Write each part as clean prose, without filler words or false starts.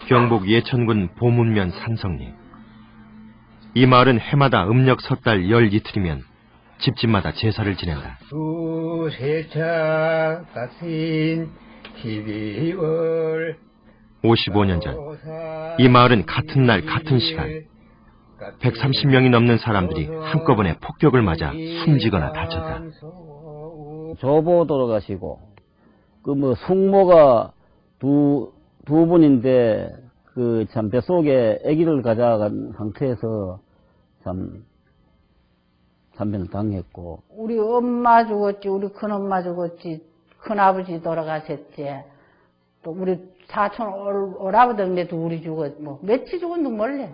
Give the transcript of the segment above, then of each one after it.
경북 예천군 보문면 산성리. 이 마을은 해마다 음력 섣달 열 이틀이면 집집마다 제사를 지낸다. 두세차 같은 12월 55년 전, 이 마을은 같은 날 같은 시간 130명이 넘는 사람들이 한꺼번에 폭격을 맞아 숨지거나 다쳤다. 조보 돌아가시고 숙모가 두 분인데 참 뱃속에 아기를 가져간 상태에서 참 참변을 당했고, 우리 엄마 죽었지, 우리 큰엄마 죽었지, 큰아버지 돌아가셨지, 또 우리 사촌 오라버둥네 둘이 죽었지, 뭐 며칠 죽었는지 몰래.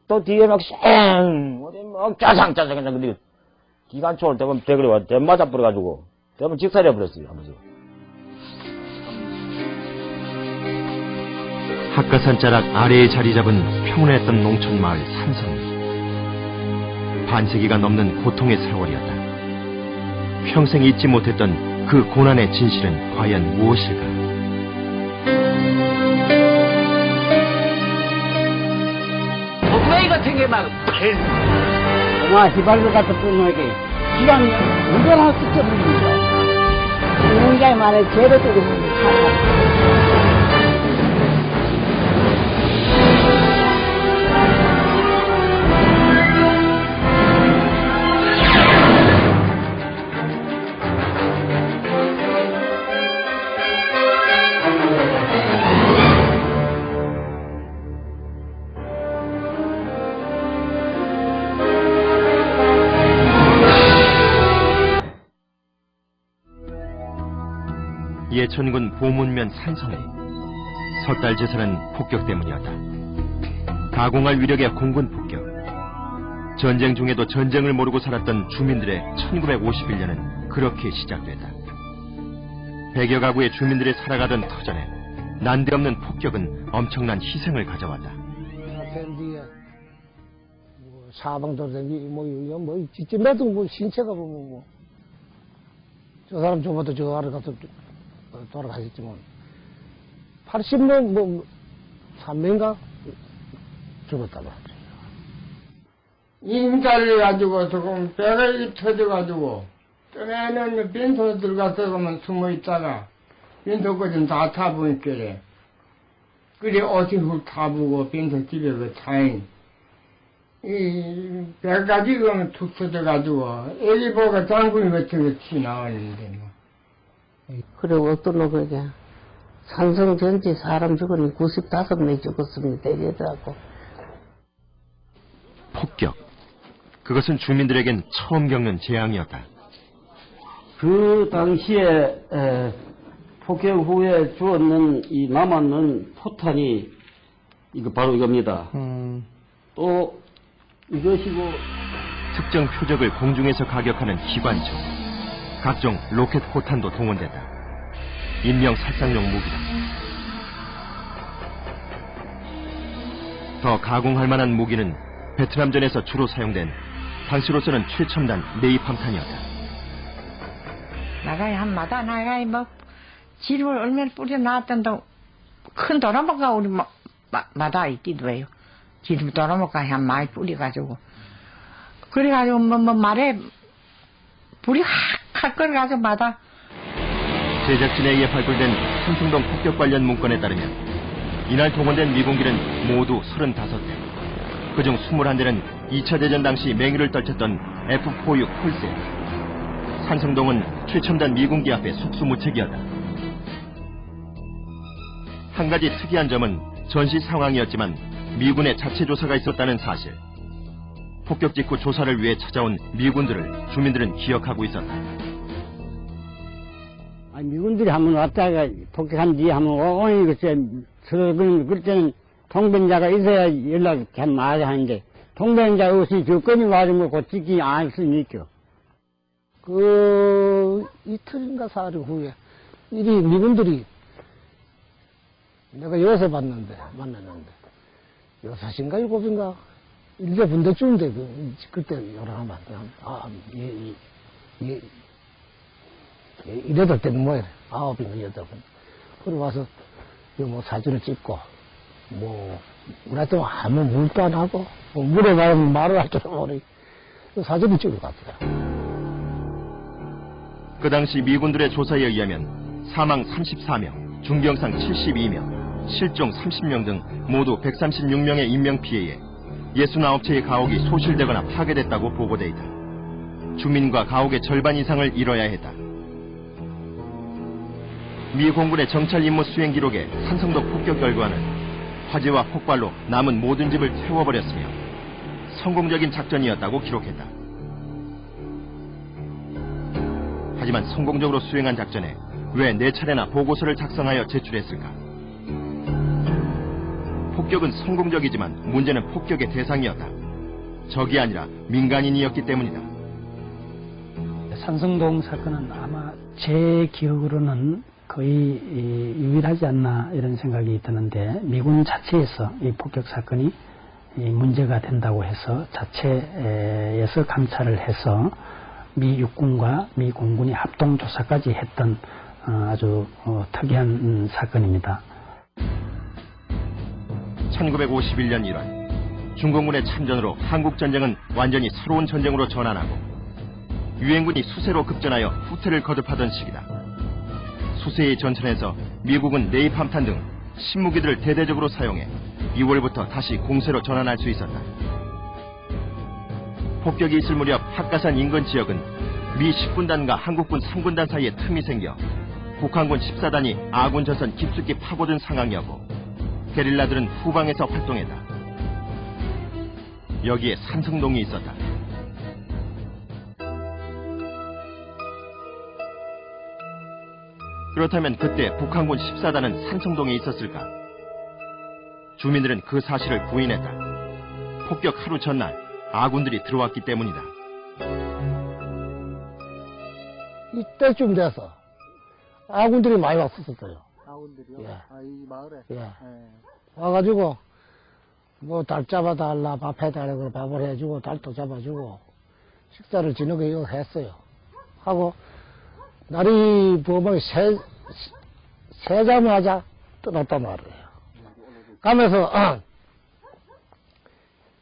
또 뒤에 막 어디 막 짜장짜장 근데 기관총 올 때면 대그래 와 대맞아 버려가지고 대면 직살해 버렸어요 아버지. 학가산 자락 아래에 자리 잡은 평온했던 농촌 마을 산성. 반세기가 넘는 고통의 세월이었다. 평생 잊지 못했던 그 고난의 진실은 과연 무엇일까? 오토바이 같은 게 막 동아 휘발유 같은 분에게 기간 운전할 수 없습니다. 굉장히 많은 죄를 지고 있습니다. 예천군 보문면 산성리. 섣달 제사는 폭격 때문이었다. 가공할 위력의 공군 폭격. 전쟁 중에도 전쟁을 모르고 살았던 주민들의 1951년은 그렇게 시작됐다. 100여 가구의 주민들이 살아가던 터전에 난데없는 폭격은 엄청난 희생을 가져왔다. 사방도 뭐 지침에도 뭐 신체가 보면 저 사람 저보다 저 아래 가서 돌아가셨지만 80명 뭐 3명인가 죽었다 봐. 인자를 가지고 조금 뼈가 터져가지고 떠내는 빈소 들어가서 가면 숨어 있다가 빈소까지 다 타보니까 그래 옷이 훅 타보고 빈소 집에 그 차인 이 뼈까지 가면 툭 터져가지고 애기 보고 장군이 같은 거 튀나왔는데 뭐. 그리고 어떤 놈에게 산성 전지 사람 죽으니 95명 죽었습니다. 이러더라고. 폭격. 그것은 주민들에겐 처음 겪는 재앙이었다. 그 당시에 폭격 후에 주었는 이 남았는 포탄이 이거 바로 이겁니다. 또 이것이고 특정 표적을 공중에서 가격하는 기관총, 각종 로켓 포탄도 동원됐다. 인명 살상용 무기다. 더 가공할 만한 무기는 베트남전에서 주로 사용된 당시로서는 최첨단 네이팜탄이었다. 나가야 한마다 나가야 뭐 지름을 얼마나 뿌려 놨던도 큰 도나무가 우리 마다 있기도 해요. 지름 도나무가 한 많이 뿌려가지고 그래가지고 뭐 말에 불이 확 끓어가지고 마다. 제작진에 의해 발굴된 산성동 폭격 관련 문건에 따르면 이날 동원된 미군기는 모두 35대. 그중 21대는 2차 대전 당시 맹위를 떨쳤던 F-46 콜셋. 산성동은 최첨단 미군기 앞에 속수무책이었다. 한 가지 특이한 점은 전시 상황이었지만 미군의 자체 조사가 있었다는 사실. 폭격 직후 조사를 위해 찾아온 미군들을 주민들은 기억하고 있었다. 미군들이 한번 왔다가 폭격한 뒤에 한번 오니 글쎄 그때는 통변자가 있어야 연락이 참 많이 하는데 통변자 없이 조건이 맞으면 고치기 안 쓰니까. 그 이틀인가 사흘 후에 이리 미군들이 내가 요새 만났는데 6인가 7인가 일개 분대쯤인데 그때 요랑하면 이래도 되는 모양이래. 9인 여자분. 그리고 와서 뭐 사진을 찍고, 우리한테 아무 물도 안 하고, 물에 가면 말을 할 줄 모르고, 사진을 찍으러 갔어요. 그 당시 미군들의 조사에 의하면 사망 34명, 중경상 72명, 실종 30명 등 모두 136명의 인명피해에 69채의 가옥이 소실되거나 파괴됐다고 보고돼 있다. 주민과 가옥의 절반 이상을 잃어야 했다. 미 공군의 정찰 임무 수행 기록에 산성도 폭격 결과는 화재와 폭발로 남은 모든 집을 태워버렸으며 성공적인 작전이었다고 기록했다. 하지만 성공적으로 수행한 작전에 왜 4차례나 보고서를 작성하여 제출했을까? 폭격은 성공적이지만 문제는 폭격의 대상이었다. 적이 아니라 민간인이었기 때문이다. 산성동 사건은 아마 제 기억으로는 거의 유일하지 않나 이런 생각이 드는데, 미군 자체에서 이 폭격 사건이 문제가 된다고 해서 자체에서 감찰을 해서 미 육군과 미 공군이 합동조사까지 했던 아주 특이한 사건입니다. 1951년 1월 중공군의 참전으로 한국전쟁은 완전히 새로운 전쟁으로 전환하고 유엔군이 수세로 급전하여 후퇴를 거듭하던 시기다. 수세의 전천에서 미국은 네이팜탄 등 신무기들을 대대적으로 사용해 2월부터 다시 공세로 전환할 수 있었다. 폭격이 있을 무렵 학가산 인근 지역은 미 10군단과 한국군 3군단 사이에 틈이 생겨 북한군 14단이 아군 전선 깊숙이 파고든 상황이었고 게릴라들은 후방에서 활동했다. 여기에 산성동이 있었다. 그렇다면 그때 북한군 14단은 산성동에 있었을까? 주민들은 그 사실을 부인했다. 폭격 하루 전날 아군들이 들어왔기 때문이다. 이때쯤 돼서 아군들이 많이 왔었어요. 아군들이요? 예. 이 마을에? 예. 예. 와가지고, 달 잡아달라, 밥 해달라고 밥을 해주고, 달도 잡아주고, 식사를 저녁에 이거 했어요. 하고, 날이 부어보니 세자마자 떠났단 말이에요. 가면서,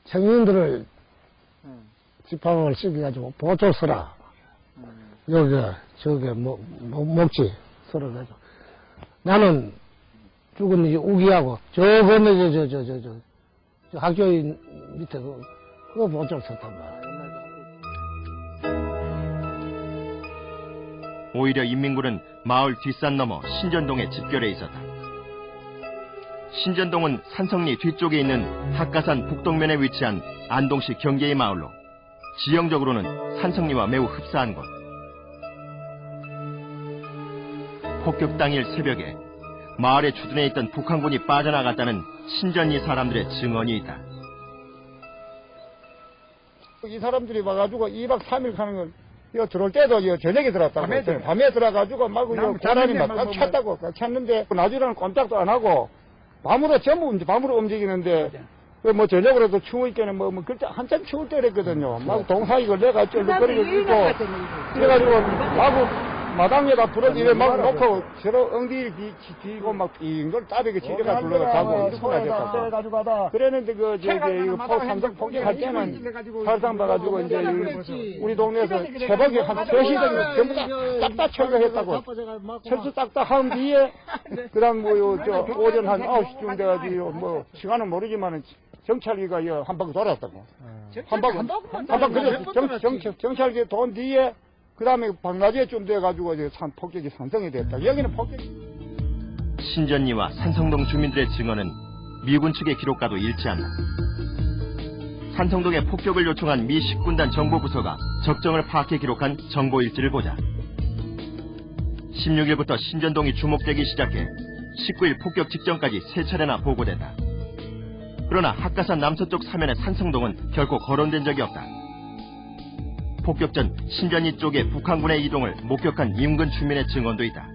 청년들을 집합을 시켜가지고, 보초 서라. 저게, 먹지. 서러가지고. 나는 죽은 이제 우기하고, 저 건너에 저 학교 밑에 그거 보초 섰단 말이에요. 오히려 인민군은 마을 뒷산 넘어 신전동에 집결해 있었다. 신전동은 산성리 뒤쪽에 있는 학가산 북동면에 위치한 안동시 경계의 마을로 지형적으로는 산성리와 매우 흡사한 곳. 폭격 당일 새벽에 마을에 주둔해 있던 북한군이 빠져나갔다는 신전리 사람들의 증언이 있다. 이 사람들이 와가지고 2박 3일 가는 걸 이거 들어올 때도 이거 저녁에 들어왔다고. 밤에 들어가지고 막 이거 계란이 막 꽉 찼다고. 찼는데 나중에는 꼼짝도 안 하고 밤으로 전부 밤으로 움직이는데 뭐 저녁으로도 추워 있겠네 뭐 그때 한참 추울 때 그랬거든요. 막 동상이 걸려가 쩔뚝거리고 있고 그래가지고 마구 마당에다 불을 이래 막 놓고 서로 엉덩이 뒤고 막 이걸 따르게 치려가 불러가고 이렇게 그랬는데 이거 산성 폭격할 때는 살상 봐가지고 이제 우리 동네에서 새벽에 한 3시 정도 전부 다 싹다 철거했다고. 철수 싹다 한 뒤에 그다음 오전 한 9시쯤 돼가지고 뭐 시간은 모르지만은 정찰기가 한 바퀴 돌았다고. 한 바퀴 그래서 정찰기 돈 뒤에 그 다음에 방라지에쯤 돼가지고 폭격이 산성이 됐다. 여기는 폭격이. 신전리와 산성동 주민들의 증언은 미군 측의 기록과도 일치한다. 산성동에 폭격을 요청한 미 10군단 정보부서가 적정을 파악해 기록한 정보일지를 보자. 16일부터 신전동이 주목되기 시작해 19일 폭격 직전까지 3차례나 보고된다. 그러나 학가산 남서쪽 사면의 산성동은 결코 거론된 적이 없다. 폭격 전 신전리 쪽에 북한군의 이동을 목격한 인근 주민의 증언도 있다.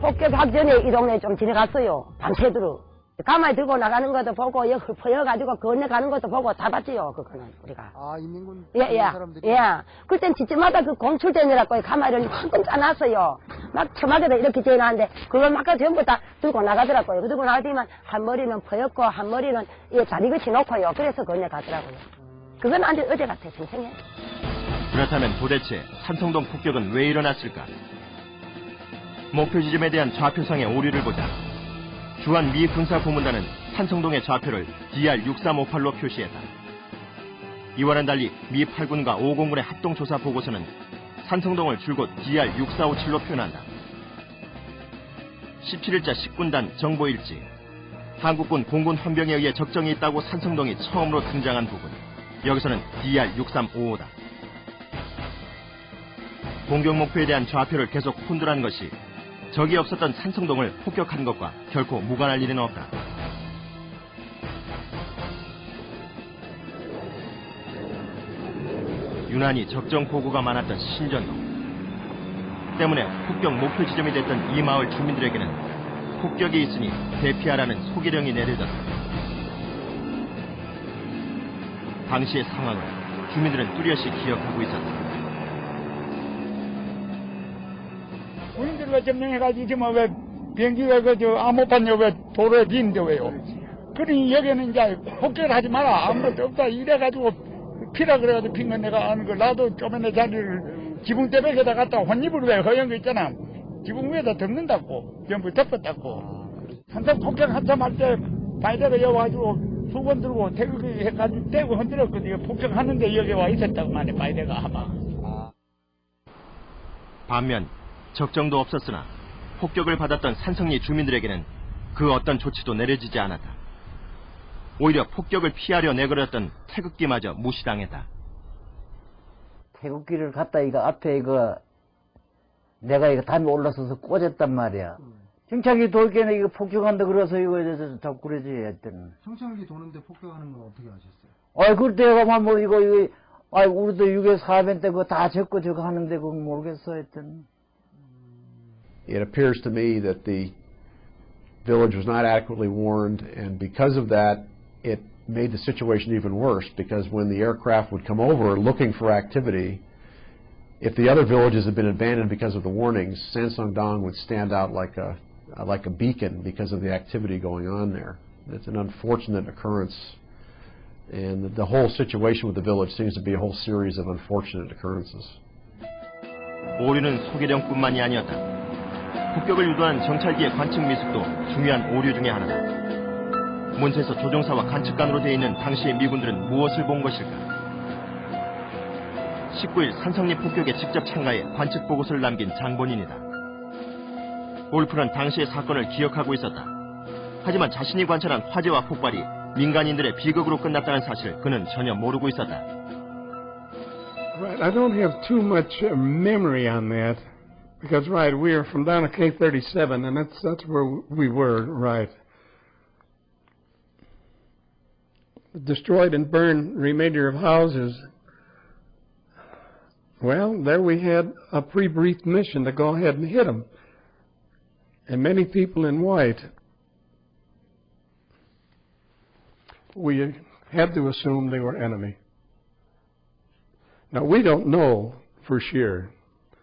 폭격하기 전에 이 동네에 좀 지나갔어요. 밤새도록. 가만히 들고 나가는 것도 보고 여기 퍼여가지고 건너가는 것도 보고 다 봤지요. 그거는 우리가. 인민군 예. 사람들이? 예. 그땐 집집마다 그 공출대느라고 가마를 한번 짜놨어요. 막 처막에다 이렇게 재놨는데 그걸 막 전부 다 들고 나가더라고요. 들고 나가더니만 한 머리는 퍼였고 한 머리는 이 자리끝이 높아요. 그래서 건네 가더라고요. 그건 완전 어제 같아요. 생생해. 그렇다면 도대체 산성동 폭격은 왜 일어났을까? 목표 지점에 대한 좌표상의 오류를 보자. 주한 미 군사고문단은 산성동의 좌표를 DR-6358로 표시했다. 이와는 달리 미 8군과 5공군의 합동조사 보고서는 산성동을 줄곧 DR-6457로 표현한다. 17일자 10군단 정보일지, 한국군 공군 헌병에 의해 적정이 있다고 산성동이 처음으로 등장한 부분, 여기서는 DR-6355다. 공격 목표에 대한 좌표를 계속 혼돈한 것이 적이 없었던 산성동을 폭격한 것과 결코 무관할 일은 없다. 유난히 적정 보고가 많았던 신전동 때문에 폭격 목표 지점이 됐던 이 마을 주민들에게는 폭격이 있으니 대피하라는 소개령이 내려졌다. 당시의 상황을 주민들은 뚜렷이 기억하고 있었다. 군인들과 점령해가지고 지금 왜 비행기가 암호판요 왜 도로에 비는데 왜요? 그러니 여기는 이제 폭격을 하지 마라. 아무것도 없다. 이래가지고 피라 그래가지고 핀 건 내가 아는 걸 나도 좀 내 자리를 지붕 떼벽에다 갖다 혼입을 왜 허연 거 있잖아. 지붕 위에다 덮는다고. 전부 덮었다고. 한참 폭격 한참 할 때 바이데가 여와가지고 수건 들고 태극기 해가지고 떼고 흔들었거든요. 폭격하는데 여기 와 있었다고 말해 바이데가 아마. 반면 적정도 없었으나 폭격을 받았던 산성리 주민들에게는 그 어떤 조치도 내려지지 않았다. 오히려 폭격을 피하려 내걸었던 태극기마저 무시당했다. 태극기를 갖다 이거 앞에 이거 내가 이거 담에 올라서서 꽂았단 말이야. 정찰기 돌게는 이거 폭격한다 그래서 이거에 대해서 자꾸 그러지 했더니. 정찰기 도는데 폭격하는 건 어떻게 하셨어요? 그때가 뭐 이거 우리도 6에 4변 때 그거 다 적고 저거 하는데 그거 모르겠어 했더니. It appears to me that the village was not adequately warned, and because of that, it made the situation even worse, because when the aircraft would come over looking for activity, if the other villages had been abandoned because of the warnings, Sansongdong would stand out like a beacon because of the activity going on there. It's an unfortunate occurrence, and the whole situation with the village seems to be a whole series of unfortunate occurrences. 오류는 소개령뿐만이 아니었다. 폭격을 유도한 정찰기의 관측 미숙도 중요한 오류 중의 하나다. 문체에서 조종사와 관측관으로 되어 있는 당시의 미군들은 무엇을 본 것일까? 19일 산성리 폭격에 직접 참가해 관측 보고서를 남긴 장본인이다. 울프는 당시의 사건을 기억하고 있었다. 하지만 자신이 관찰한 화재와 폭발이 민간인들의 비극으로 끝났다는 사실을 그는 전혀 모르고 있었다. Right, I don't have too much memory on that. Because, right, we are from down at K-37, and that's where we were, right. Destroyed and burned remainder of houses. Well, there we had a pre-briefed mission to go ahead and hit them. And many people in white. We had to assume they were enemy. Now, we don't know for sure.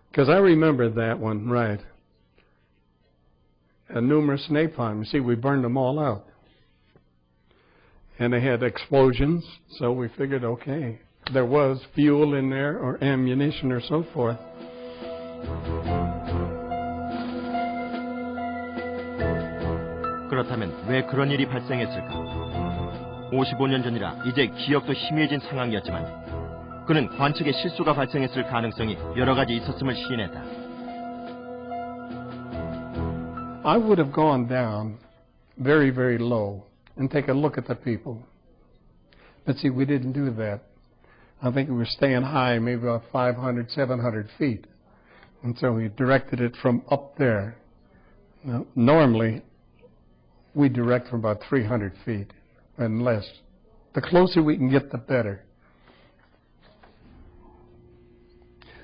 Because I remember that one, right. And numerous napalm. You see, we burned them all out. And they had explosions, so we figured, okay, there was fuel in there or ammunition or so forth. 그렇다면 왜 그런 일이 발생했을까? 55년 전이라 이제 기억도 희미해진 상황이었지만 그는 관측에 실수가 발생했을 가능성이 여러 가지 있었음을 시인했다. I would have gone down very, very low and take a look at the people. But see, we didn't do that. I think we were staying high, maybe about 500, 700 feet. And so we directed it from up there. Now, normally, we direct from about 300 feet and less. The closer we can get, the better.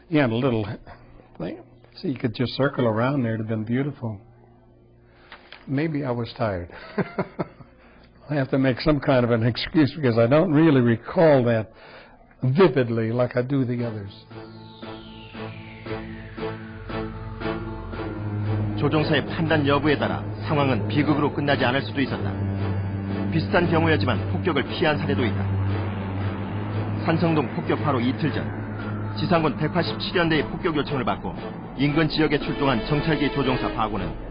Yeah, and a little thing. See, you could just circle around there. It would have been beautiful. Maybe I was tired. I have to make some kind of an excuse because I don't really recall that vividly like I do the others. 조종사의 판단 여부에 따라 상황은 비극으로 끝나지 않을 수도 있었다. 비슷한 경우였지만 폭격을 피한 사례도 있다. 산성동 폭격 바로 이틀 전 지상군 187연대의 폭격 요청을 받고 인근 지역에 출동한 정찰기 조종사 박우는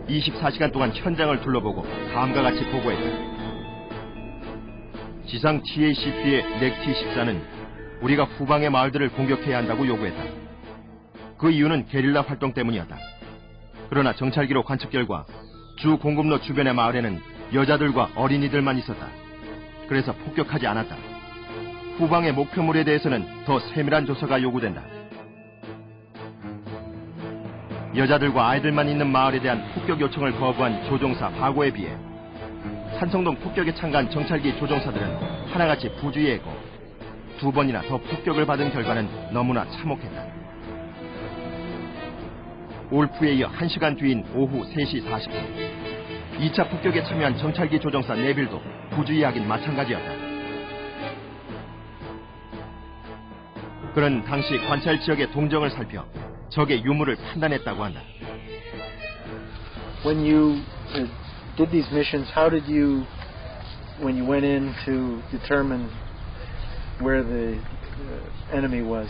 24시간 동안 현장을 둘러보고 다음과 같이 보고했다. 지상 TACP의 넥T-14는 우리가 후방의 마을들을 공격해야 한다고 요구했다. 그 이유는 게릴라 활동 때문이었다. 그러나 정찰기로 관측 결과 주 공급로 주변의 마을에는 여자들과 어린이들만 있었다. 그래서 폭격하지 않았다. 후방의 목표물에 대해서는 더 세밀한 조사가 요구된다. 여자들과 아이들만 있는 마을에 대한 폭격 요청을 거부한 조종사 박오에 비해 산성동 폭격에 참가한 정찰기 조종사들은 하나같이 부주의했고 2번이나 더 폭격을 받은 결과는 너무나 참혹했다. 올프에 이어 1시간 뒤인 오후 3시 40분 2차 폭격에 참여한 정찰기 조종사 네빌도 부주의하긴 마찬가지였다. 그는 당시 관찰 지역의 동정을 살펴 적의 유무를 판단했다고 한다. When you did these missions, how did you, when you went in to determine where the enemy was,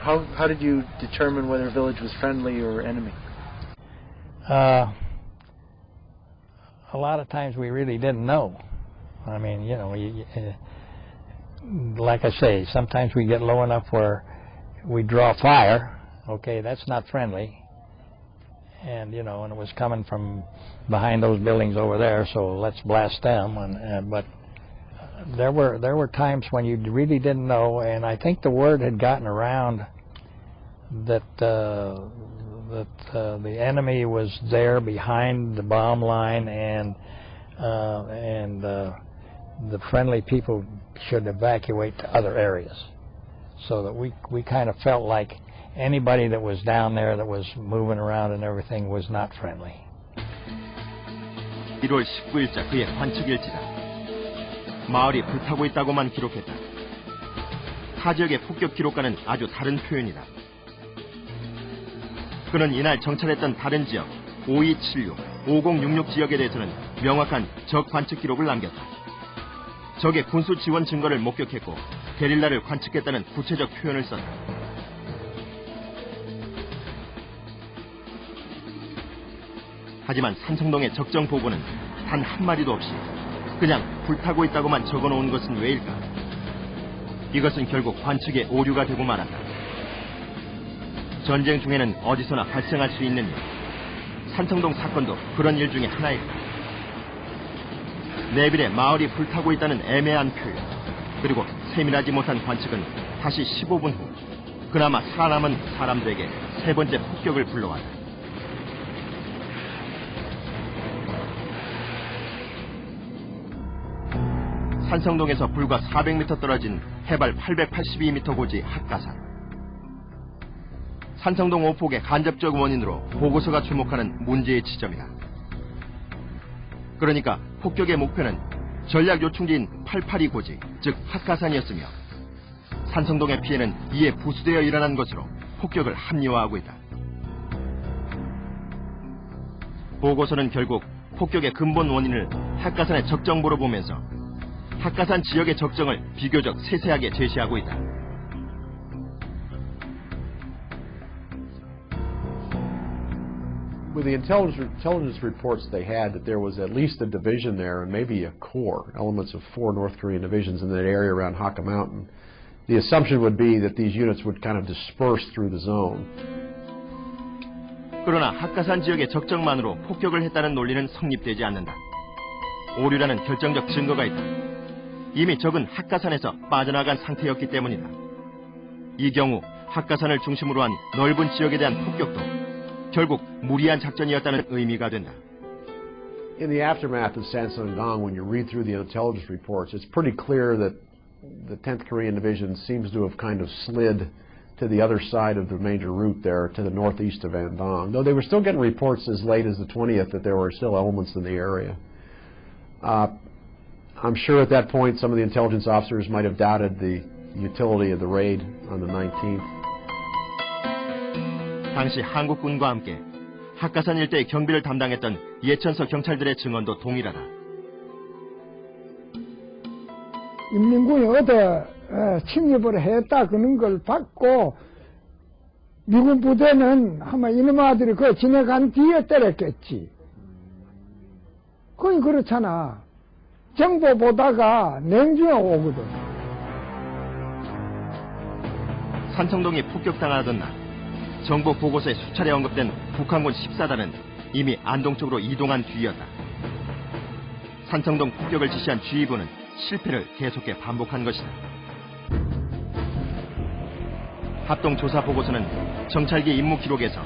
how did you determine whether a village was friendly or enemy? A lot of times we really didn't know. I mean, you know, like I say, sometimes we get low enough where we draw fire. Okay, that's not friendly. And, you know, and it was coming from behind those buildings over there, so let's blast them. But there were times when you really didn't know, and I think the word had gotten around that the enemy was there behind the bomb line, and the friendly people should evacuate to other areas. So that we kind of felt like anybody that was down there that was moving around and everything was not friendly. 1월 19일자 그의 관측 일지다. 마을이 불타고 있다고만 기록했다. 타 지역의 폭격 기록과는 아주 다른 표현이다. 그는 이날 정찰했던 다른 지역 5276, 5066 지역에 대해서는 명확한 적 관측 기록을 남겼다. 적의 군수 지원 증거를 목격했고 게릴라를 관측했다는 구체적 표현을 썼다. 하지만 산성동의 적정 보고는 단 한마디도 없이 그냥 불타고 있다고만 적어놓은 것은 왜일까? 이것은 결국 관측의 오류가 되고 말았다. 전쟁 중에는 어디서나 발생할 수 있는 일. 산성동 사건도 그런 일 중에 하나일까? 네빌의 마을이 불타고 있다는 애매한 표현, 그리고 세밀하지 못한 관측은 다시 15분 후 그나마 살아남은 사람들에게 세 번째 폭격을 불러왔다. 산성동에서 불과 400m 떨어진 해발 882m 고지 학가산. 산성동 오폭의 간접적 원인으로 보고서가 주목하는 문제의 지점이다. 그러니까 폭격의 목표는 전략 요충지인 882 고지, 즉 학가산이었으며 산성동의 피해는 이에 부수되어 일어난 것으로 폭격을 합리화하고 있다. 보고서는 결국 폭격의 근본 원인을 학가산의 적정보로 보면서 학가산 지역의 적정을 비교적 세세하게 제시하고 있다. With the intelligence reports they had that there was at least a division there and maybe a corps, elements of 4 North Korean divisions in that area around Hakka Mountain, the assumption would be that these units would kind of disperse through the zone. 그러나 학가산 지역의 적정만으로 폭격을 했다는 논리는 성립되지 않는다. 오류라는 결정적 증거가 있다. 이미 적은 학가산에서 빠져나간 상태였기 때문이다. 이 경우 학가산을 중심으로 한 넓은 지역에 대한 폭격도 결국 무리한 작전이었다는 의미가 된다. In the aftermath of Sansong-gong, when you read through the intelligence reports, it's pretty clear that the 10th Korean Division seems to have kind of slid to the other side of the major route there, to the northeast of Andong. Though they were still getting reports as late as the 20th that there were still elements in the area. I'm sure at that point some of the intelligence officers might have doubted the utility of the raid on the 19th. 당시 한국군과 함께 학가산 일대의 경비를 담당했던 예천서 경찰들의 증언도 동일하다. 인민군이 어디 침입을 했다 그런 걸 받고 미군 부대는 아마 이놈 아들이 그 지나간 뒤에 때렸겠지. 그건 그렇잖아. 정보 보다가 냉중에 오거든. 산청동이 폭격당하던 날 정보 보고서에 수차례 언급된 북한군 14단은 이미 안동 쪽으로 이동한 뒤였다. 산청동 폭격을 지시한 지휘부는 실패를 계속해 반복한 것이다. 합동조사 보고서는 정찰기 임무 기록에서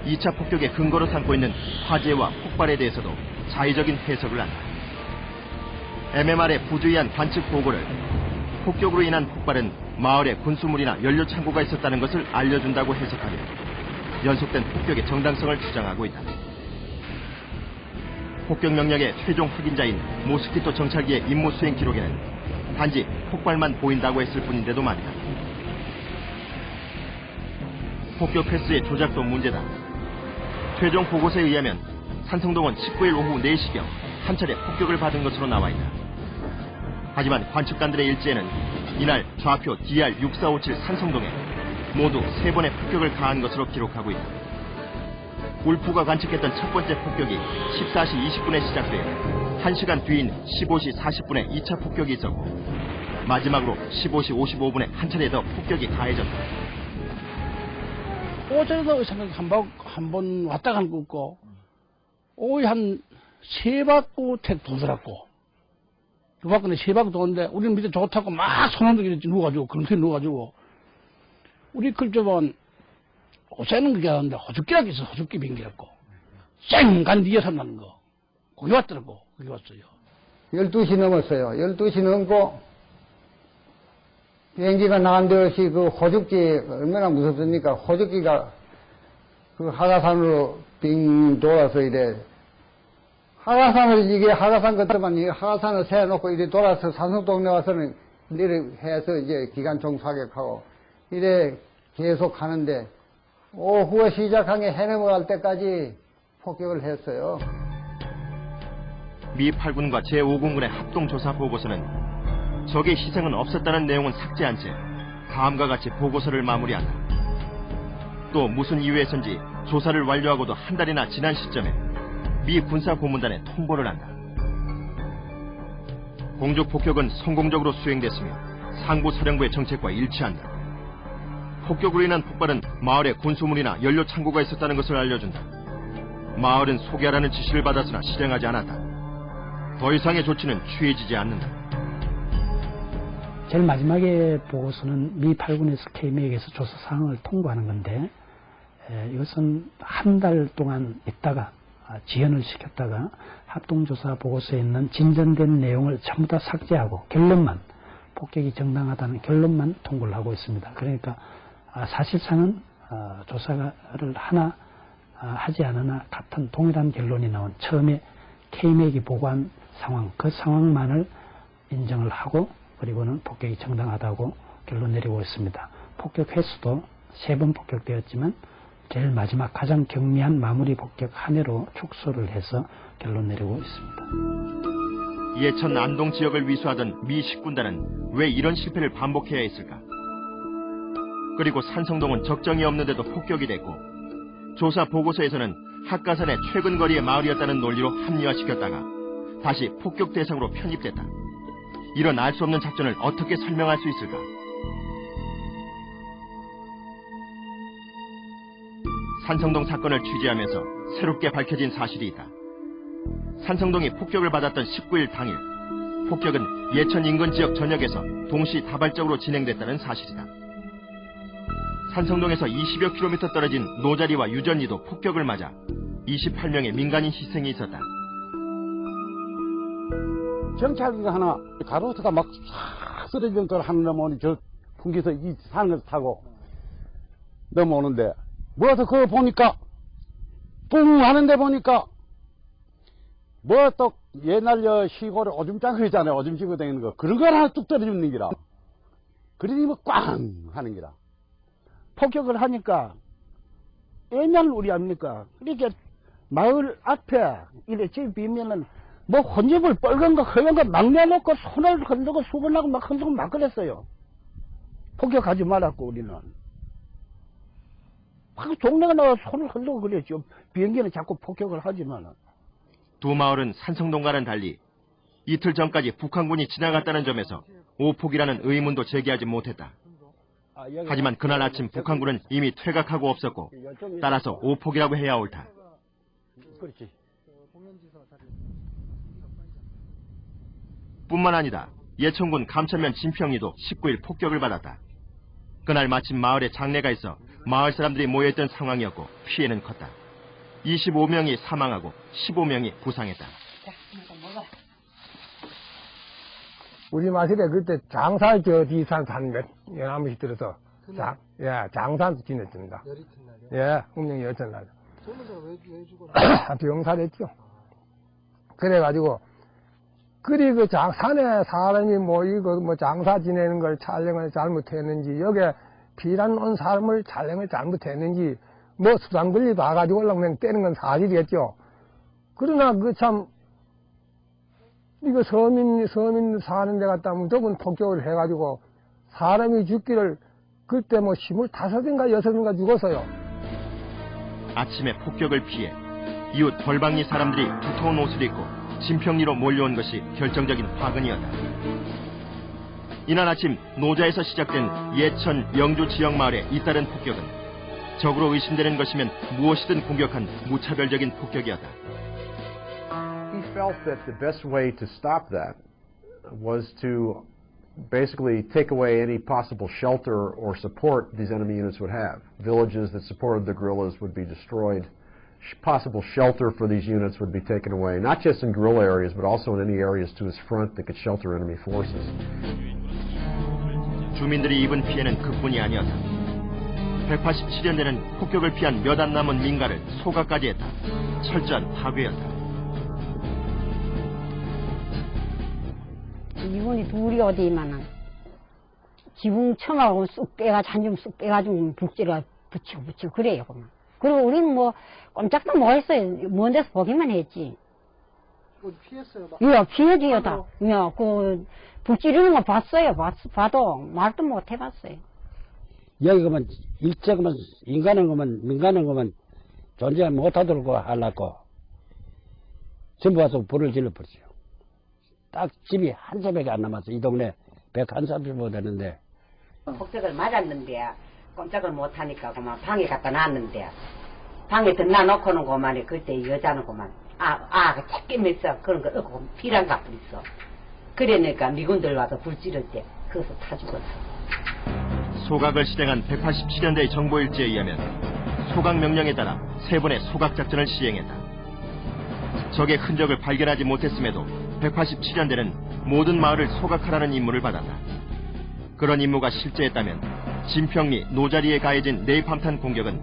2차 폭격의 근거로 삼고 있는 화재와 폭발에 대해서도 자의적인 해석을 한다. MMR의 부주의한 관측 보고를 폭격으로 인한 폭발은 마을에 군수물이나 연료 창고가 있었다는 것을 알려준다고 해석하며 연속된 폭격의 정당성을 주장하고 있다. 폭격 명령의 최종 확인자인 모스키토 정찰기의 임무 수행 기록에는 단지 폭발만 보인다고 했을 뿐인데도 말이다. 폭격 횟수의 조작도 문제다. 최종 보고서에 의하면 산청동은 19일 오후 4시경 한 차례 폭격을 받은 것으로 나와 있다. 하지만 관측관들의 일지에는 이날 좌표 DR6457 산청동에 모두 3번의 폭격을 가한 것으로 기록하고 있다. 울프가 관측했던 첫 번째 폭격이 14시 20분에 시작되어 1시간 뒤인 15시 40분에 2차 폭격이 있었고 마지막으로 15시 55분에 한 차례 더 폭격이 가해졌다. 오전에도 한 번 왔다 간 거 없고 오후 한 3바퀴 택 도더라고. 두 바퀴는 3바퀴 도는데 우리는 밑에 좋다고 막 손흔들기 누워가지고 그런데 누워가지고 우리 클접은 옷에는 그게 하는데 호죽기라고 있어. 호죽기 비행기라고 쌩 간 뒤에서 나는 거 거기 왔더라고. 거기 왔어요. 12시 넘었어요. 12시 넘고 비행기가 나간 듯이 그 호죽기 얼마나 무섭습니까? 호죽기가 그 하가산으로 빙 돌아서 이래 하가산을 이게 하가산 같더만 이 하가산을 세워놓고 이래 돌아서 산성동네 와서는 이래 해서 이제 기관총 사격하고 이래 계속 하는데 오후에 시작한 게 해 넘어갈 때까지 폭격을 했어요. 미 8군과 제5군군의 합동조사 보고서는 적의 희생은 없었다는 내용은 삭제한 채 다음과 같이 보고서를 마무리한다. 또 무슨 이유에선지 조사를 완료하고도 한 달이나 지난 시점에 미 군사고문단에 통보를 한다. 공주 폭격은 성공적으로 수행됐으며 상부사령부의 정책과 일치한다. 폭격으로 인한 폭발은 마을에 군수물이나 연료 창고가 있었다는 것을 알려준다. 마을은 소개하라는 지시를 받았으나 실행하지 않았다. 더 이상의 조치는 취해지지 않는다. 제일 마지막에 보고서는 미 8군에서 KM에게서 조사 사항을 통보하는 건데 이것은 한 달 동안 있다가 지연을 시켰다가 합동조사 보고서에 있는 진전된 내용을 전부 다 삭제하고 결론만 폭격이 정당하다는 결론만 통보를 하고 있습니다. 그러니까 사실상은 조사를 하나 하지 않으나 같은 동일한 결론이 나온 처음에 KM에게 보고한 상황 그 상황만을 인정을 하고 그리고는 폭격이 정당하다고 결론 내리고 있습니다. 폭격 횟수도 3번 폭격되었지만 제일 마지막 가장 경미한 마무리 폭격 한 해로 축소를 해서 결론 내리고 있습니다. 예천 안동 지역을 위수하던 미 10군단은 왜 이런 실패를 반복해야 했을까? 그리고 산성동은 적정이 없는데도 폭격이 됐고 조사 보고서에서는 학가산의 최근 거리의 마을이었다는 논리로 합리화시켰다가 다시 폭격 대상으로 편입됐다. 이런 알 수 없는 작전을 어떻게 설명할 수 있을까? 산성동 사건을 취재하면서 새롭게 밝혀진 사실이 있다. 산성동이 폭격을 받았던 19일 당일 폭격은 예천 인근 지역 전역에서 동시다발적으로 진행됐다는 사실이다. 산성동에서 20여 킬로미터 떨어진 노자리와 유전리도 폭격을 맞아 28명의 민간인 희생이 있었다. 경찰기가 하나 가로수가 막 쓰러진 걸 하는 놈이 저 풍기서 이 산을 타고 넘어오는데 뭐서 그거 보니까 뿡 하는데 보니까 뭐 또 옛날 시골에 오줌 짜고 있잖아요. 오줌 씹어 다니는 거 그런 걸 하나 뚝 떨어지는 기라. 그러니 뭐 꽝 하는 기라. 폭격을 하니까 떼면 우리 아닙니까? 그러니까 마을 앞에 이래 집 비면은 뭐 혼집을 빨간 거 허연 거 막 내놓고 손을 흔들고 수건하고 막 흔들고 막 그랬어요. 폭격하지 말았고 우리는. 막 동네가 나와 손을 흔들고 그랬죠. 비행기는 자꾸 폭격을 하지만은. 두 마을은 산성동과는 달리 이틀 전까지 북한군이 지나갔다는 점에서 오폭이라는 의문도 제기하지 못했다. 하지만 그날 아침 북한군은 이미 퇴각하고 없었고 따라서 오폭이라고 해야 옳다. 그렇지. 뿐만 아니다. 예천군 감천면 진평리도 19일 폭격을 받았다. 그날 마침 마을에 장례가 있어 마을 사람들이 모여있던 상황이었고 피해는 컸다. 25명이 사망하고 15명이 부상했다. 우리 마실에 그때 장사 저 뒤산 산몇 연암시 들어서 장사 지냈습니다. 운명이 열전날. 왜 죽었나? 병살했죠. 그래가지고 그리 그 산에 사람이 모이고 뭐 장사 지내는 걸 촬영을 잘못했는지 여기 피난 온 사람을 촬영을 잘못했는지 뭐 수상들이 나가지고 그냥 떼는 건 사실이겠죠. 그러나 그 참 이거 서민 사는 데 갔다 무조건 폭격을 해가지고 사람이 죽기를 그때 뭐 25인가 6인가 죽었어요. 아침에 폭격을 피해 이웃 벌방리 사람들이 두터운 옷을 입고 진평리로 몰려온 것이 결정적인 화근이었다. 이날 아침 노자에서 시작된 예천 영주 지역 마을의 잇따른 폭격은 적으로 의심되는 것이면 무엇이든 공격한 무차별적인 폭격이었다. He felt that the best way to stop that was to basically take away any possible shelter or support these enemy units would have. Villages that supported the guerrillas would be destroyed. Possible shelter for these units would be taken away, not just in guerrilla areas, but also in any areas to his front that could shelter enemy forces. 주민들이 입은 피해는 그뿐이 아니었다. 187년대는 폭격을 피한 몇 안 남은 민가를 소각까지 했다. 철저한 파괴였다. 이분이 둘이 어디만은 지붕 처마하고 쑥 빼가지고 한 줌 쑥 빼가지고 북지가 붙이고 그래요. 그만. 그리고 우리는 뭐 꼼짝도 못 했어요. 먼 데서 보기만 했지. 피했어요? 피해지요 다. 그 북지르는 거 봤어요. 봐도 말도 못 해봤어요. 여기 그만 일제 그만 인간은 그만 민간은 그만 존재 못하도록 하려고 전부 와서 불을 질러버렸어요. 딱 집이 한 세밖에 안 남았어. 이 동네 130호 되는데. 폭격을 맞았는데 꼼짝을 못하니까 그만 방에 갖다 놨는데 방에 들나놓고는 그만에 그때 여자는 그만 그 작게 있어 그런 거 얻고 피랑 가뿐 있어. 그러니까 미군들 와서 불 지를 때 거기서 타 죽었어. 소각을 실행한 187년대의 정보일지에 의하면 소각 명령에 따라 3번의 소각 작전을 시행했다. 적의 흔적을 발견하지 못했음에도 187년대는 모든 마을을 소각하라는 임무를 받았다. 그런 임무가 실제했다면 진평리 노자리에 가해진 네이팜탄 공격은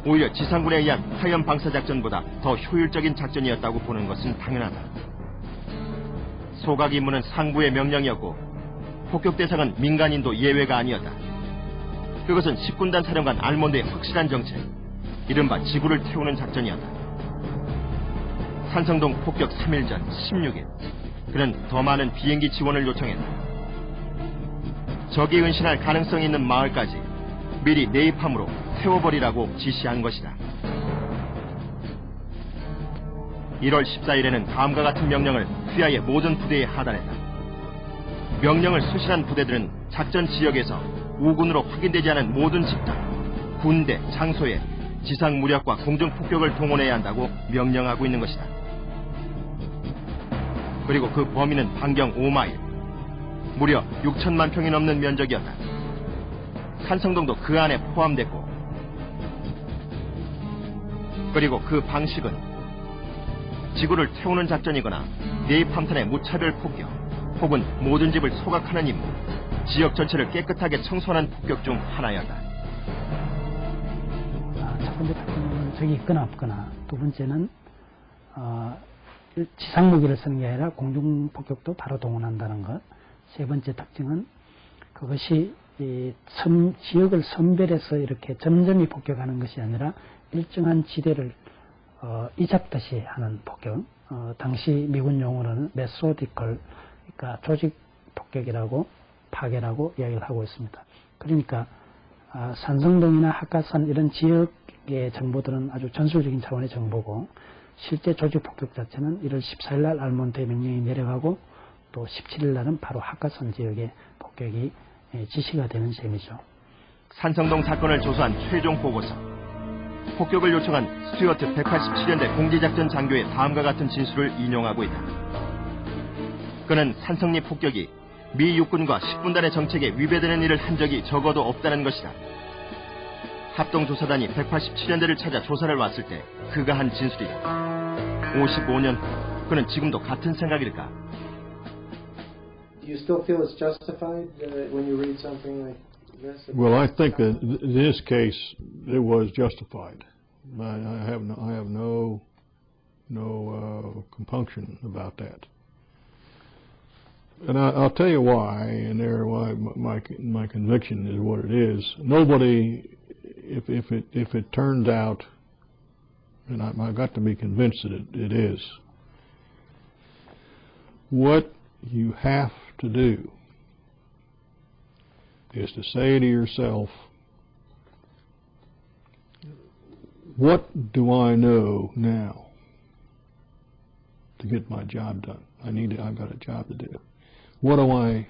오히려 지상군에 의한 화염 방사 작전보다 더 효율적인 작전이었다고 보는 것은 당연하다. 소각 임무는 상부의 명령이었고 폭격 대상은 민간인도 예외가 아니었다. 그것은 10군단 사령관 알몬드의 확실한 정책, 이른바 지구를 태우는 작전이었다. 산성동 폭격 3일 전 16일 그는 더 많은 비행기 지원을 요청했다. 적이 은신할 가능성이 있는 마을까지 미리 네이팜으로 태워버리라고 지시한 것이다. 1월 14일에는 다음과 같은 명령을 휘하의 모든 부대에 하단했다. 명령을 수신한 부대들은 작전 지역에서 우군으로 확인되지 않은 모든 집단, 군대, 장소에 지상 무력과 공중 폭격을 동원해야 한다고 명령하고 있는 것이다. 그리고 그 범위는 반경 5마일, 무려 6천만 평이 넘는 면적이었다. 산성동도 그 안에 포함됐고, 그리고 그 방식은 지구를 태우는 작전이거나 네이팜탄의 무차별 폭격, 혹은 모든 집을 소각하는 임무, 지역 전체를 깨끗하게 청소하는 폭격 중 하나였다. 첫 번째 특징은 적이 있거나 없거나, 두 번째는 지상무기를 쓰는 게 아니라 공중폭격도 바로 동원한다는 것. 세 번째 특징은 그것이 지역을 선별해서 이렇게 점점이 폭격하는 것이 아니라 일정한 지대를 이잡듯이 하는 폭격. 당시 미군 용어로는 메소디컬, 그러니까 조직 폭격이라고 파괴라고 이야기를 하고 있습니다. 그러니까 산성동이나 학가산 이런 지역의 정보들은 아주 전술적인 차원의 정보고 실제 조직 폭격 자체는 1월 14일 날 알몬트의 명령이 내려가고 또 17일 날은 바로 학가산 지역의 폭격이 지시가 되는 셈이죠. 산성동 사건을 조사한 최종 보고서. 폭격을 요청한 스튜어트 187연대 공지작전 장교의 다음과 같은 진술을 인용하고 있다. 그는 산성리 폭격이 미 육군과 10군단의 정책에 위배되는 일을 한 적이 적어도 없다는 것이다. 합동조사단이 187연대를 찾아 조사를 왔을 때 그가 한 진술이다. 55년 후 그는 지금도 같은 생각일까? Do you still feel it's justified when you read something like this? Well, I think that in this case it was justified. I have no compunction about that. And I'll tell you why, and there why my conviction is what it is. Nobody, if it turns out, and I've got to be convinced that it is, what you have to do is to say to yourself, what do I know now to get my job done? I've got a job to do. What do I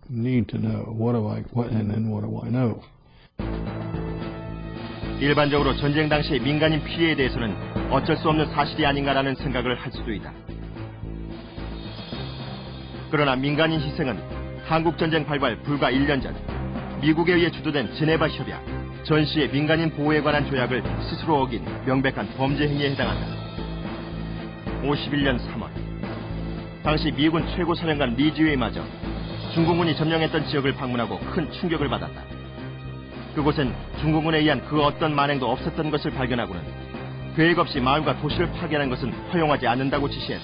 need to know? And then what do I know? 일반적으로 전쟁 당시 민간인 피해에 대해서는 어쩔 수 없는 사실이 아닌가라는 생각을 할 수도 있다. 그러나 민간인 희생은 한국전쟁 발발 불과 1년 전 미국에 의해 주도된 제네바 협약, 전시의 민간인 보호에 관한 조약을 스스로 어긴 명백한 범죄 행위에 해당한다. 51년 3월 당시 미군 최고사령관 리지웨이마저 중공군이 점령했던 지역을 방문하고 큰 충격을 받았다. 그곳엔 중공군에 의한 그 어떤 만행도 없었던 것을 발견하고는 계획 없이 마을과 도시를 파괴하는 것은 허용하지 않는다고 지시했다.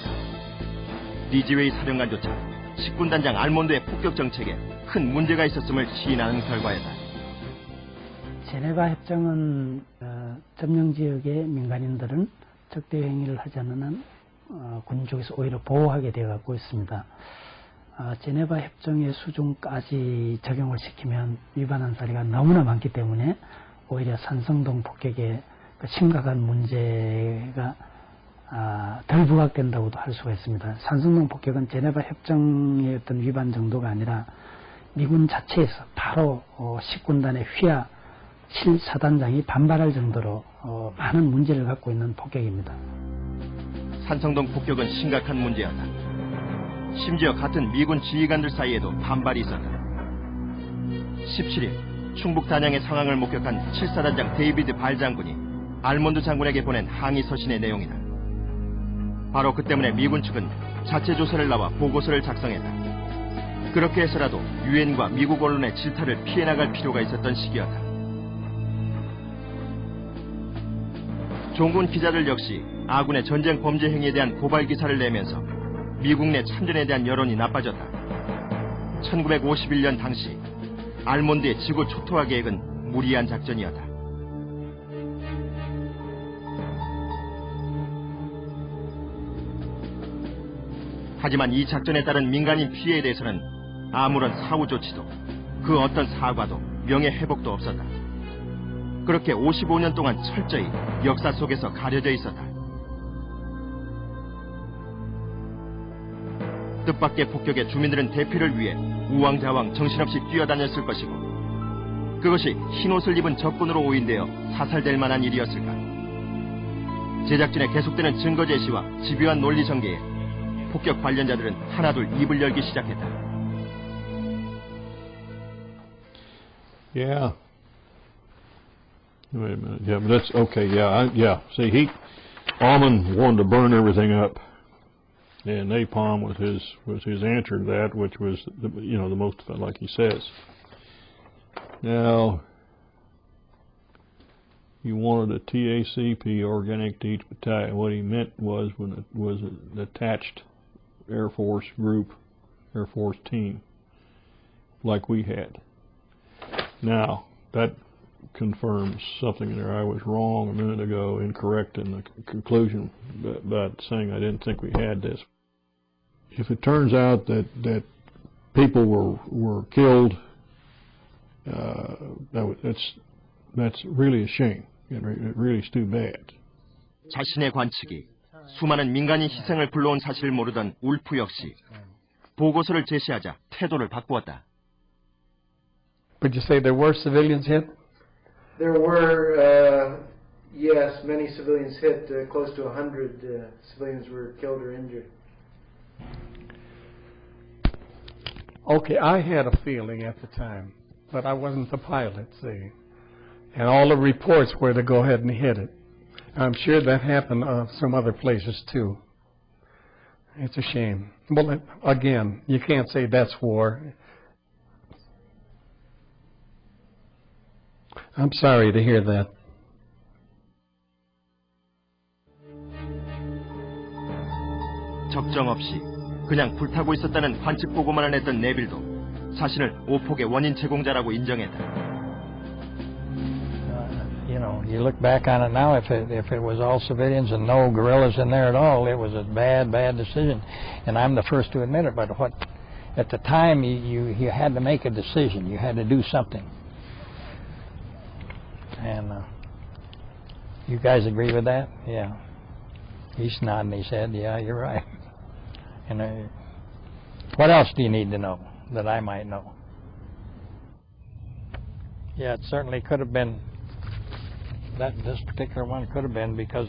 리지웨이 사령관조차 10군단장 알몬드의 폭격 정책에 큰 문제가 있었음을 시인하는 결과였다. 제네바 협정은 점령 지역의 민간인들은 적대 행위를 하지 않는 한 군 쪽에서 오히려 보호하게 되어 갖고 있습니다. 제네바 협정의 수준까지 적용을 시키면 위반한 사례가 너무나 많기 때문에 오히려 산성동 폭격의 심각한 문제가 덜 부각된다고도 할 수가 있습니다. 산성동 폭격은 제네바 협정의 어떤 위반 정도가 아니라 미군 자체에서 바로 10군단의 휘하 7사단장이 반발할 정도로 많은 문제를 갖고 있는 폭격입니다. 산성동 폭격은 심각한 문제였다. 심지어 같은 미군 지휘관들 사이에도 반발이 있었다. 17일 충북 단양의 상황을 목격한 7사단장 데이비드 발 장군이 알몬드 장군에게 보낸 항의 서신의 내용이다. 바로 그 때문에 미군 측은 자체 조사를 나와 보고서를 작성했다. 그렇게 해서라도 유엔과 미국 언론의 질타를 피해나갈 필요가 있었던 시기였다. 종군 기자들 역시 아군의 전쟁 범죄 행위에 대한 고발 기사를 내면서 미국 내 참전에 대한 여론이 나빠졌다. 1951년 당시 알몬드의 지구 초토화 계획은 무리한 작전이었다. 하지만 이 작전에 따른 민간인 피해에 대해서는 아무런 사후 조치도 그 어떤 사과도 명예 회복도 없었다. 그렇게 55년 동안 철저히 역사 속에서 가려져 있었다. 뜻밖의 폭격에 주민들은 대피를 위해 우왕좌왕 정신없이 뛰어다녔을 것이고 그것이 흰옷을 입은 적군으로 오인되어 사살될 만한 일이었을까. 제작진의 계속되는 증거 제시와 집요한 논리 전개에 폭격 관련자들은 하나둘 입을 열기 시작했다. Yeah. Wait a minute. Yeah, but that's okay. Yeah. See, Almond wanted to burn everything up, and napalm was his answer to that, which was the most, like he says. Now, he wanted a TACP, organic to each battalion. What he meant was an attached Air Force group, Air Force team, like we had. Now, that confirms something there. I was wrong a minute ago, incorrect in the conclusion, about saying I didn't think we had this. If it turns out that people were killed, that's really a shame. It really is too bad. 자신의 관측이 수많은 민간인 희생을 불러온 사실을 모르던 울프 역시 보고서를 제시하자 태도를 바꾸었다. Would you say there were civilians hit? There were, yes, many civilians hit. Close to 100 civilians were killed or injured. Okay, I had a feeling at the time, but I wasn't the pilot, see. And all the reports were to go ahead and hit it. I'm sure that happened some other places too. It's a shame. Well, again, you can't say that's war. I'm sorry to hear that. 적정 없이 그냥 불타고 있었다는 관측 보고만을 했던 네빌도 자신을 오폭의 원인 제공자라고 인정했다. You know, you look back on it now, if it was all civilians and no guerrillas in there at all, it was a bad decision. And I'm the first to admit it, but at the time you had to make a decision. You had to do something. And you guys agree with that? Yeah. He's nodding his head. Yeah, you're right. And what else do you need to know that I might know? Yeah, it certainly could have been. This particular one could have been, because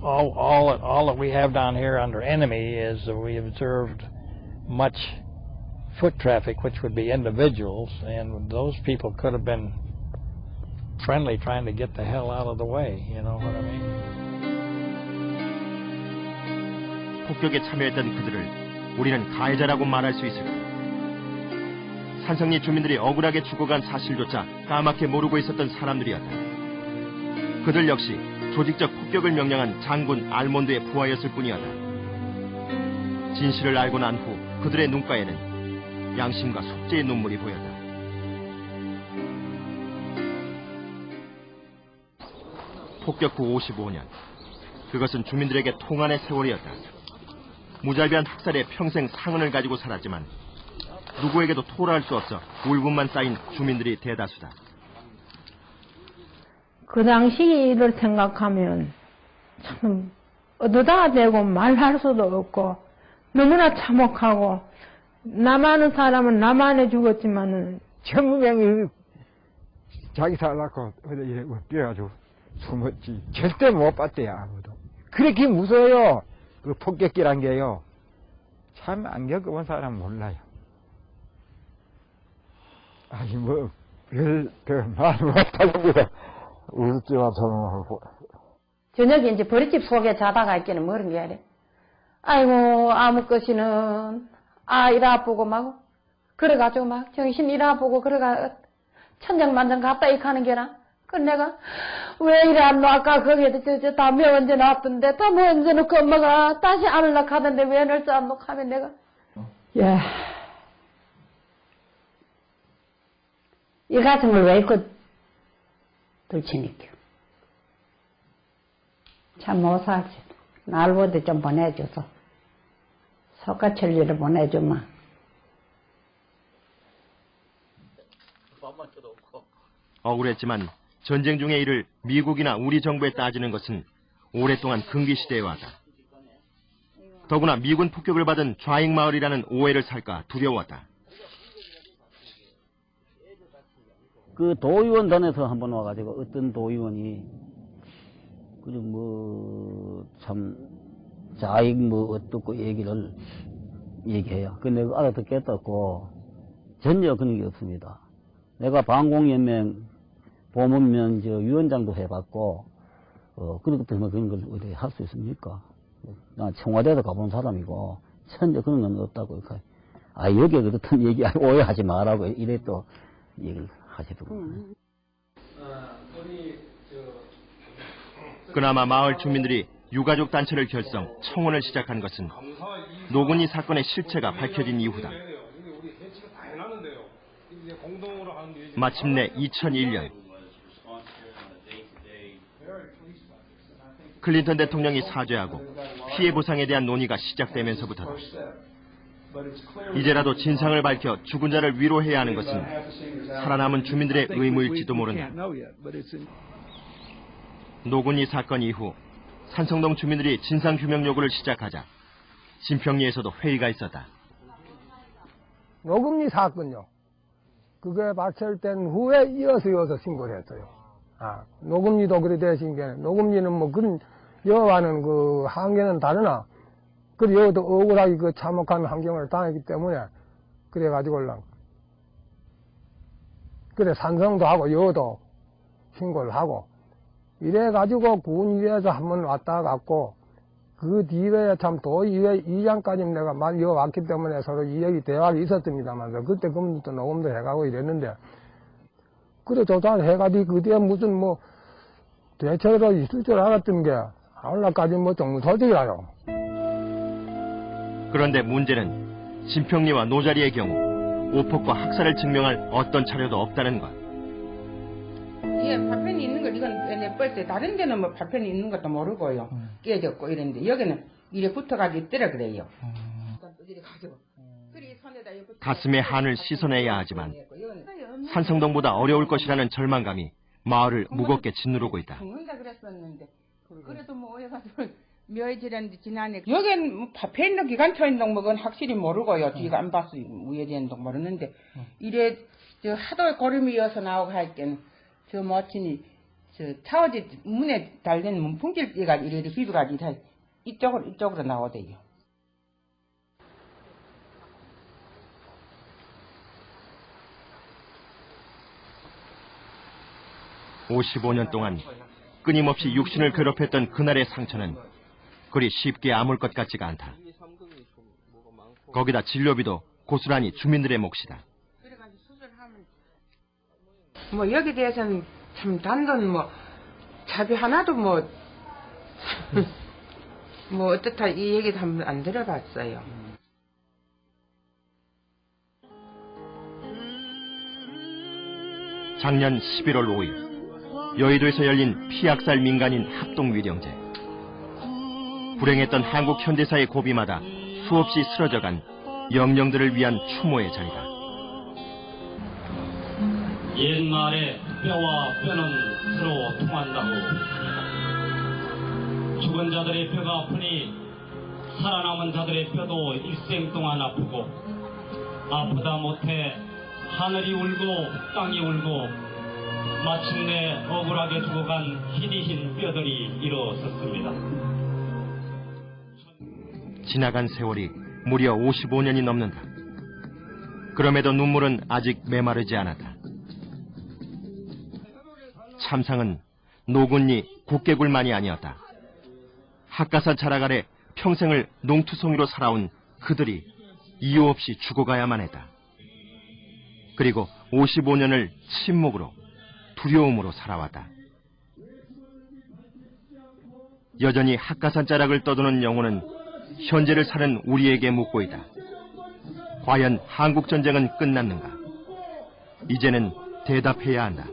all that we have down here under enemy is we observed much foot traffic, which would be individuals, and those people could have been friendly, trying to get the hell out of the way. You know what I mean? 폭격에 참여했던 그들을 우리는 가해자라고 말할 수 있을까? 산성리 주민들이 억울하게 죽어간 사실조차 까맣게 모르고 있었던 사람들이었다. 그들 역시 조직적 폭격을 명령한 장군 알몬드의 부하였을 뿐이었다. 진실을 알고 난 후 그들의 눈가에는 양심과 속죄의 눈물이 보였다. 폭격 후 55년, 그것은 주민들에게 통한의 세월이었다. 무자비한 학살에 평생 상흔을 가지고 살았지만 누구에게도 토로할 수 없어 울분만 쌓인 주민들이 대다수다. 그 당시를 생각하면 참 어두다 대고 말할 수도 없고 너무나 참혹하고 남아는 사람은 남한에 죽었지만은 전부 명이 자기 살라고 어디 이래 뛰어가지고 숨었지. 절대 못 봤대요, 아무도. 그렇게 무서워요. 그 폭격기란 게요. 참 안 겪어본 사람 몰라요. 아니 말 못하겠어요. 울지마 저놈하고. 저녁에 이제 버릇집 속에 자다가 있기는 뭐는 게 아래. 아이고 아무 것이는 일 아프고 막 그래가지고 막 정신 일 아프고 그래가 천장만장 갔다 이 가는 게나. 그 내가 왜 이래 안 놔? 아까 거기에 다 면제 놨던데 다 면제 놓고 엄마가 다시 안으려 하던데 왜 넣을지 안 놓고 하면 내가 야 이 가슴을 왜 이렇게 들치니까 참 못 살지. 날보다 좀 보내줘서 석가천리를 보내주마. 억울했지만 전쟁 중의 일을 미국이나 우리 정부에 따지는 것은 오랫동안 금기시대에 왔다. 더구나 미군 폭격을 받은 좌익마을이라는 오해를 살까 두려웠다. 그 도의원단에서 한번 와가지고 어떤 도의원이 그리고 참 자익 어떻고 얘기해요. 그 내가 알아듣겠다고 전혀 그런 게 없습니다. 내가 방공연맹 보문면 위원장도 해봤고 그렇기 때문에 그런 걸 어떻게 할 수 있습니까? 나 청와대에서 가본 사람이고 전혀 그런 건 없다고. 여기에 그렇던 얘기 오해하지 말라고 이래 또 얘기를 하시더군요. 그나마 마을 주민들이 유가족 단체를 결성, 청원을 시작한 것은 노근이 사건의 실체가 밝혀진 이후다. 마침내 2001년 클린턴 대통령이 사죄하고 피해 보상에 대한 논의가 시작되면서부터다. 이제라도 진상을 밝혀 죽은 자를 위로해야 하는 것은 살아남은 주민들의 의무일지도 모른다. 노군이 사건 이후 산성동 주민들이 진상규명 요구를 시작하자 진평리에서도 회의가 있었다. 노금리 사건요. 그게 발설된 후에 이어서 신고를 했어요. 노금리도 그래 대신 게, 노금리는 뭐 그런, 여와는 그 한계는 다르나, 그래 여도 억울하게 그 참혹한 환경을 당했기 때문에, 그래가지고, 그래 산성도 하고 여도 신고를 하고, 이래가지고 군위에서 한번 왔다 갔고, 그 뒤에 참 도의회 의장까지 내가 많이 왔기 때문에 서로 이야기 대화가 있었습니다만, 그때 그분도 녹음도 해가고 이랬는데, 그래 조사를 해가지고 그 뒤에 무슨 뭐 대책으로 있을 줄 알았던 게 아울라까지 뭐 좀 솔직히라요. 그런데 문제는 진평리와 노자리의 경우 오폭과 학살을 증명할 어떤 자료도 없다는 것. 예, 파편이 있는 걸 이건 내뺄 때 다른 데는 뭐 파편이 있는 것도 모르고요. 깨졌고 이랬는데 여기는 이래 붙어가지고 있더라 그래요. 가슴에 한을 씻어내야 하지만 산성동보다 어려울 것이라는 절망감이 마을을 무겁게 짓누르고 있다. 죽는다 그랬었는데 그래도 뭐 해가지고 묘해지는데 지난해 여기는 뭐 파편도 기관차인동 뭐건 확실히 모르고요. 뒤가 안 봤어 우회전동 모르는데 이래 저 하도 고름이 이어서 나오고 할 때는 저 모친이 저 차오지 문에 달린 문풍지가 이래 비벼가지고 이쪽으로 나오대요. (55년) 동안 끊임없이 육신을 괴롭혔던 그날의 상처는 그리 쉽게 아물 것 같지가 않다. 거기다 진료비도 고스란히 주민들의 몫이다. 뭐 여기 대해서는 참 단돈 뭐 자비 하나도 뭐 어떻다 이 얘기도 한번 안 들어봤어요. 작년 11월 5일 여의도에서 열린 피학살 민간인 합동위령제. 불행했던 한국 현대사의 고비마다 수없이 쓰러져간 영령들을 위한 추모의 자리다. 옛말에 뼈와 뼈는 서로 통한다고. 죽은 자들의 뼈가 아프니 살아남은 자들의 뼈도 일생 동안 아프고, 아프다 못해 하늘이 울고 땅이 울고 마침내 억울하게 죽어간 희리흰 뼈들이 일어섰습니다. 지나간 세월이 무려 55년이 넘는다. 그럼에도 눈물은 아직 메마르지 않았다. 참상은 노군리 국개굴만이 아니었다. 학가산 자락 아래 평생을 농투성이로 살아온 그들이 이유 없이 죽어가야만 했다. 그리고 55년을 침묵으로, 두려움으로 살아왔다. 여전히 학가산 자락을 떠도는 영혼은 현재를 사는 우리에게 묻고 있다. 과연 한국전쟁은 끝났는가? 이제는 대답해야 한다.